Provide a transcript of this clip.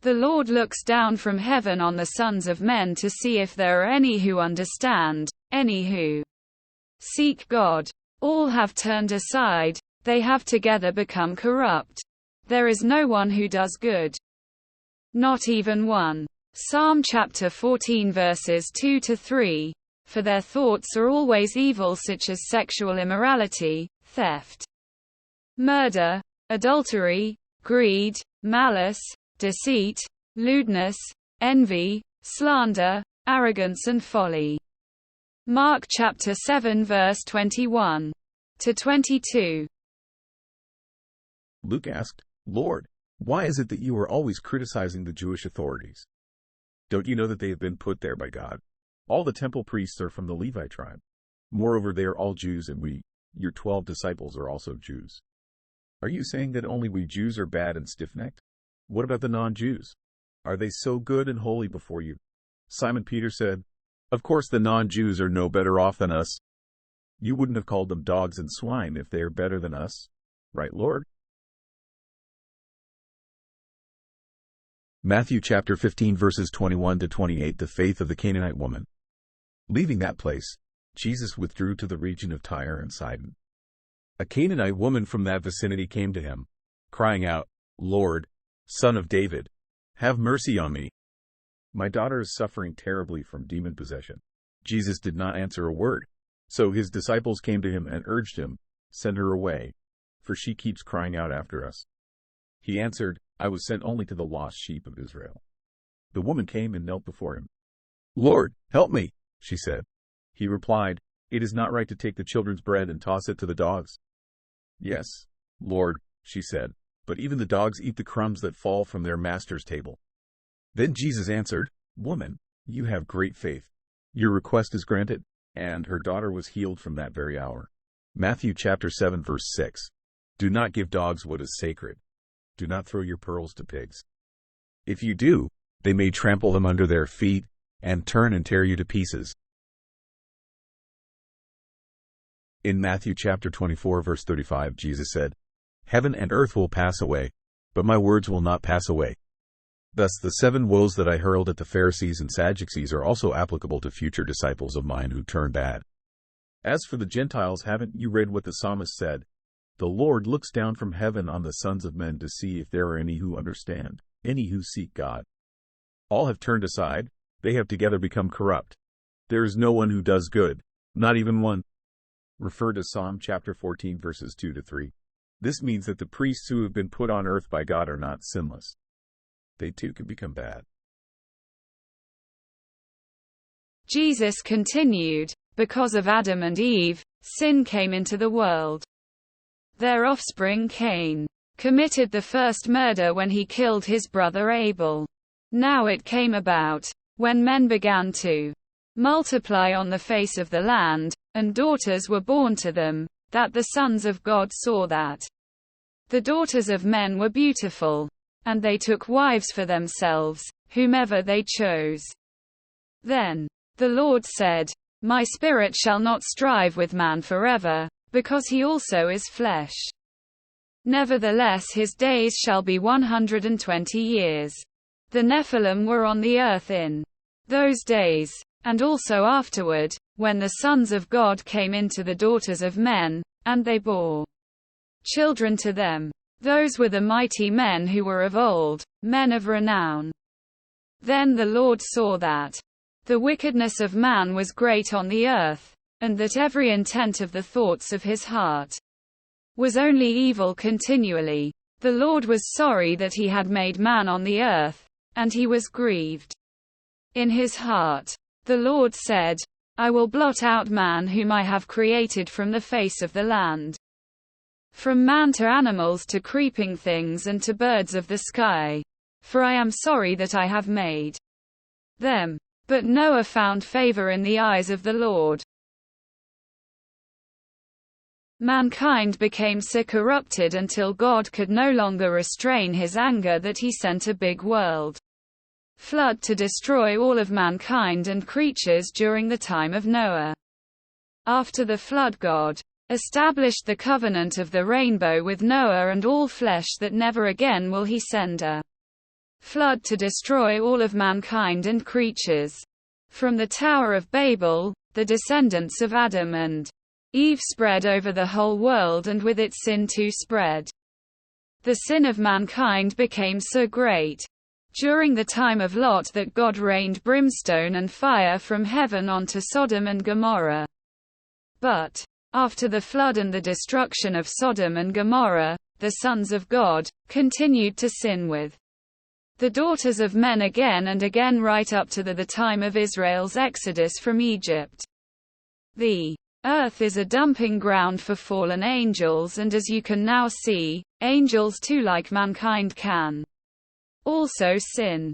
The Lord looks down from heaven on the sons of men to see if there are any who understand, any who seek God. All have turned aside, they have together become corrupt. There is no one who does good. Not even one. Psalm chapter 14 verses 2-3. For their thoughts are always evil, such as sexual immorality, theft, murder, adultery, greed, malice, deceit, lewdness, envy, slander, arrogance and folly. Mark chapter 7 verse 21-22. Luke asked, "Lord, why is it that you are always criticizing the Jewish authorities? Don't you know that they have been put there by God? All the temple priests are from the Levi tribe. Moreover, they are all Jews, and we, your 12 disciples, are also Jews. Are you saying that only we Jews are bad and stiff-necked? What about the non-Jews? Are they so good and holy before you?" Simon Peter said, "Of course the non-Jews are no better off than us. You wouldn't have called them dogs and swine if they are better than us, right, Lord?" Matthew chapter 15 verses 21-28. The faith of the Canaanite woman. Leaving that place, Jesus withdrew to the region of Tyre and Sidon. A Canaanite woman from that vicinity came to him, crying out, "Lord, Son of David, have mercy on me. My daughter is suffering terribly from demon possession." Jesus did not answer a word. So his disciples came to him and urged him, "Send her away, for she keeps crying out after us." He answered, "I was sent only to the lost sheep of Israel." The woman came and knelt before him. "Lord, help me," she said. He replied, "It is not right to take the children's bread and toss it to the dogs." "Yes, Lord," she said, "but even the dogs eat the crumbs that fall from their master's table." Then Jesus answered, "Woman, you have great faith. Your request is granted." And her daughter was healed from that very hour. Matthew chapter 7 verse 6. Do not give dogs what is sacred. Do not throw your pearls to pigs. If you do, they may trample them under their feet and turn and tear you to pieces. In Matthew chapter 24 verse 35, Jesus said, "Heaven and earth will pass away, but my words will not pass away." Thus the 7 woes that I hurled at the Pharisees and Sadducees are also applicable to future disciples of mine who turn bad. As for the Gentiles, haven't you read what the psalmist said? "The Lord looks down from heaven on the sons of men to see if there are any who understand, any who seek God. All have turned aside, they have together become corrupt. There is no one who does good, not even one." Refer to Psalm chapter 14 verses 2-3. This means that the priests who have been put on earth by God are not sinless. They too can become bad. Jesus continued, "Because of Adam and Eve, sin came into the world. Their offspring Cain committed the first murder when he killed his brother Abel. Now it came about, when men began to multiply on the face of the land, and daughters were born to them, that the sons of God saw that the daughters of men were beautiful, and they took wives for themselves, whomever they chose. Then the Lord said, My spirit shall not strive with man forever, because he also is flesh. Nevertheless his days shall be 120 years. The Nephilim were on the earth in those days, and also afterward, when the sons of God came into the daughters of men, and they bore children to them. Those were the mighty men who were of old, men of renown. Then the Lord saw that the wickedness of man was great on the earth, and that every intent of the thoughts of his heart was only evil continually. The Lord was sorry that he had made man on the earth, and he was grieved in his heart. The Lord said, I will blot out man whom I have created from the face of the land, from man to animals to creeping things and to birds of the sky. For I am sorry that I have made them. But Noah found favor in the eyes of the Lord. Mankind became so corrupted until God could no longer restrain his anger that he sent a big world flood to destroy all of mankind and creatures during the time of Noah. After the flood, God established the covenant of the rainbow with Noah and all flesh, that never again will he send a flood to destroy all of mankind and creatures. From the Tower of Babel, the descendants of Adam and Eve spread over the whole world, and with it sin too spread. The sin of mankind became so great during the time of Lot that God rained brimstone and fire from heaven onto Sodom and Gomorrah. But after the flood and the destruction of Sodom and Gomorrah, the sons of God continued to sin with the daughters of men again and again, right up to the time of Israel's exodus from Egypt. The earth is a dumping ground for fallen angels, and as you can now see, angels too, like mankind, can also sin.